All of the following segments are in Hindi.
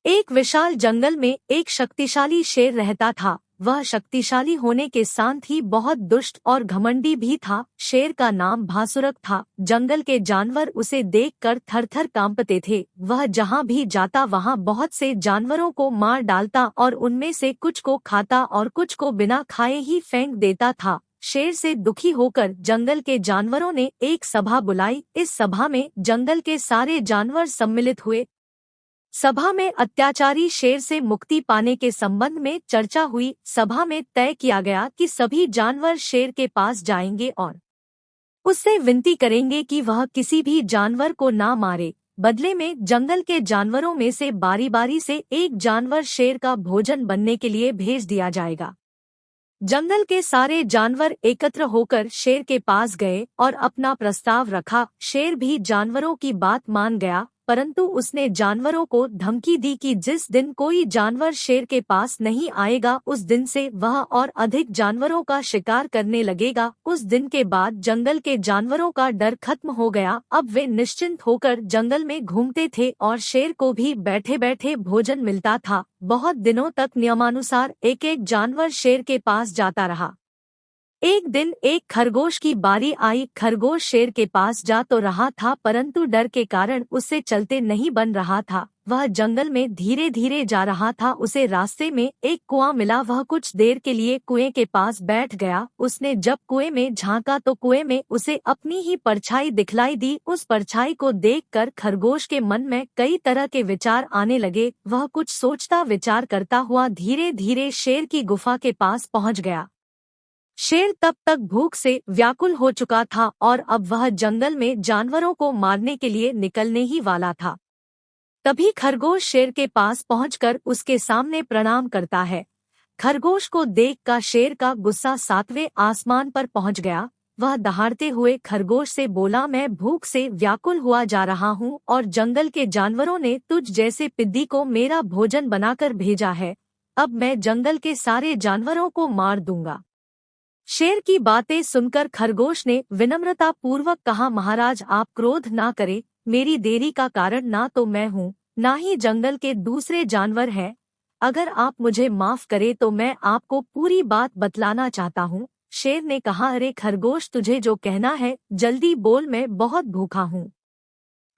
एक विशाल जंगल में एक शक्तिशाली शेर रहता था। वह शक्तिशाली होने के साथ ही बहुत दुष्ट और घमंडी भी था। शेर का नाम भासुरक था। जंगल के जानवर उसे देखकर थर-थर कांपते थे। वह जहाँ भी जाता वहाँ बहुत से जानवरों को मार डालता और उनमें से कुछ को खाता और कुछ को बिना खाए ही फेंक देता था। शेर से दुखी होकर जंगल के जानवरों ने एक सभा बुलाई। इस सभा में जंगल के सारे जानवर सम्मिलित हुए। सभा में अत्याचारी शेर से मुक्ति पाने के संबंध में चर्चा हुई। सभा में तय किया गया कि सभी जानवर शेर के पास जाएंगे और उससे विनती करेंगे कि वह किसी भी जानवर को ना मारे। बदले में जंगल के जानवरों में से बारी-बारी से एक जानवर शेर का भोजन बनने के लिए भेज दिया जाएगा। जंगल के सारे जानवर एकत्र होकर शेर के पास गए और अपना प्रस्ताव रखा। शेर भी जानवरों की बात मान गया, परंतु उसने जानवरों को धमकी दी कि जिस दिन कोई जानवर शेर के पास नहीं आएगा उस दिन से वह और अधिक जानवरों का शिकार करने लगेगा। उस दिन के बाद जंगल के जानवरों का डर खत्म हो गया। अब वे निश्चिंत होकर जंगल में घूमते थे और शेर को भी बैठे-बैठे भोजन मिलता था। बहुत दिनों तक नियमानुसार एक-एक जानवर शेर के पास जाता रहा। एक दिन एक खरगोश की बारी आई। खरगोश शेर के पास जा तो रहा था, परंतु डर के कारण उससे चलते नहीं बन रहा था। वह जंगल में धीरे-धीरे जा रहा था। उसे रास्ते में एक कुआं मिला। वह कुछ देर के लिए कुएं के पास बैठ गया। उसने जब कुएं में झांका तो कुएं में उसे अपनी ही परछाई दिखलाई दी। उस परछाई को देखकर खरगोश के मन में कई तरह के विचार आने लगे। वह कुछ सोचता विचार करता हुआ धीरे-धीरे शेर की गुफा के पास पहुंच गया। शेर तब तक भूख से व्याकुल हो चुका था और अब वह जंगल में जानवरों को मारने के लिए निकलने ही वाला था। तभी खरगोश शेर के पास पहुंचकर उसके सामने प्रणाम करता है। खरगोश को देखकर शेर का गुस्सा 7वें आसमान पर पहुंच गया। वह दहाड़ते हुए खरगोश से बोला, मैं भूख से व्याकुल हुआ जा रहा हूं और जंगल के जानवरों ने तुझ जैसे पिद्दी को मेरा भोजन बनाकर भेजा है। अब मैं जंगल के सारे जानवरों को मार दूंगा। शेर की बातें सुनकर खरगोश ने विनम्रता पूर्वक कहा, महाराज आप क्रोध ना करें। मेरी देरी का कारण ना तो मैं हूँ, ना ही जंगल के दूसरे जानवर हैं। अगर आप मुझे माफ करें तो मैं आपको पूरी बात बतलाना चाहता हूँ। शेर ने कहा, अरे खरगोश, तुझे जो कहना है जल्दी बोल, मैं बहुत भूखा हूँ।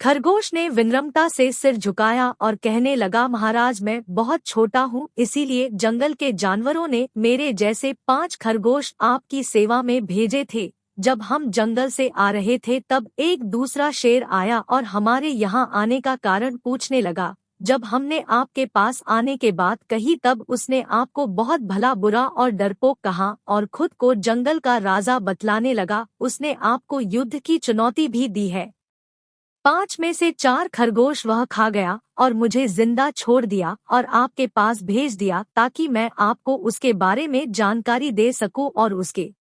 खरगोश ने विनम्रता से सिर झुकाया और कहने लगा, महाराज मैं बहुत छोटा हूँ, इसीलिए जंगल के जानवरों ने मेरे जैसे 5 खरगोश आपकी सेवा में भेजे थे। जब हम जंगल से आ रहे थे तब एक दूसरा शेर आया और हमारे यहाँ आने का कारण पूछने लगा। जब हमने आपके पास आने के बात कही तब उसने आपको बहुत भला बुरा और डरपोक कहा और खुद को जंगल का राजा बतलाने लगा। उसने आपको युद्ध की चुनौती भी दी है। 5 में से 4 खरगोश वह खा गया और मुझे जिंदा छोड़ दिया और आपके पास भेज दिया ताकि मैं आपको उसके बारे में जानकारी दे सकूं और उसके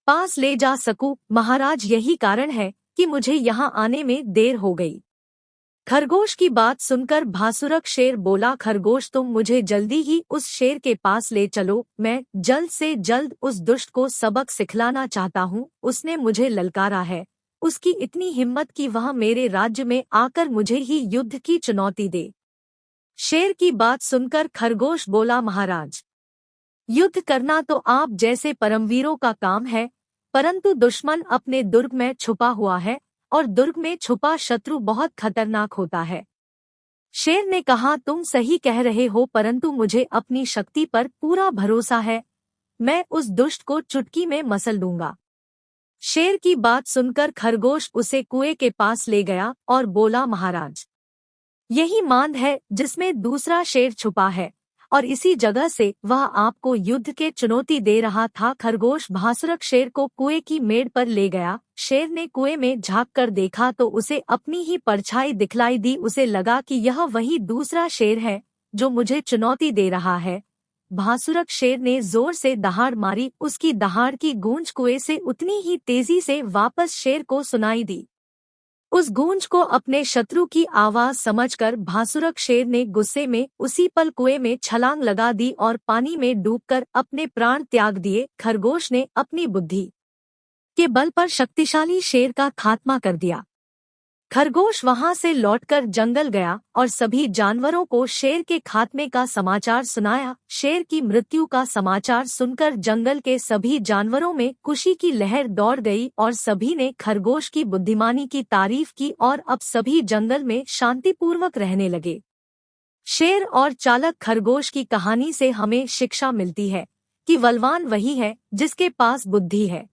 पास ले जा सकूं। महाराज यही कारण है कि मुझे यहाँ आने में देर हो गई। खरगोश की बात सुनकर भासुरक शेर बोला, खरगोश तुम मुझे जल्दी ही उस शेर के पास ले चलो। मैं जल्द से जल्द उस दुष्ट को सबक सिखलाना चाहता हूँ। उसने मुझे ललकारा है। उसकी इतनी हिम्मत कि वह मेरे राज्य में आकर मुझे ही युद्ध की चुनौती दे। शेर की बात सुनकर खरगोश बोला, महाराज युद्ध करना तो आप जैसे परमवीरों का काम है, परंतु दुश्मन अपने दुर्ग में छुपा हुआ है और दुर्ग में छुपा शत्रु बहुत खतरनाक होता है। शेर ने कहा, तुम सही कह रहे हो, परंतु मुझे अपनी शक्ति पर पूरा भरोसा है। मैं उस दुष्ट को चुटकी में मसल दूंगा। शेर की बात सुनकर खरगोश उसे कुएं के पास ले गया और बोला, महाराज यही मांद है जिसमें दूसरा शेर छुपा है और इसी जगह से वह आपको युद्ध के चुनौती दे रहा था। खरगोश भासुरक शेर को कुएं की मेड़ पर ले गया। शेर ने कुएं में झांक कर देखा तो उसे अपनी ही परछाई दिखलाई दी। उसे लगा कि यह वही दूसरा शेर है जो मुझे चुनौती दे रहा है। भासुरक शेर ने जोर से दहाड़ मारी। उसकी दहाड़ की गूंज कुएं से उतनी ही तेजी से वापस शेर को सुनाई दी। उस गूंज को अपने शत्रु की आवाज समझकर भासुरक शेर ने गुस्से में उसी पल कुएं में छलांग लगा दी और पानी में डूबकर अपने प्राण त्याग दिए। खरगोश ने अपनी बुद्धि के बल पर शक्तिशाली शेर का खात्मा कर दिया। खरगोश वहां से लौटकर जंगल गया और सभी जानवरों को शेर के खात्मे का समाचार सुनाया। शेर की मृत्यु का समाचार सुनकर जंगल के सभी जानवरों में खुशी की लहर दौड़ गई और सभी ने खरगोश की बुद्धिमानी की तारीफ की और अब सभी जंगल में शांतिपूर्वक रहने लगे। शेर और चालाक खरगोश की कहानी से हमें शिक्षा मिलती है कि बलवान वही है जिसके पास बुद्धि है।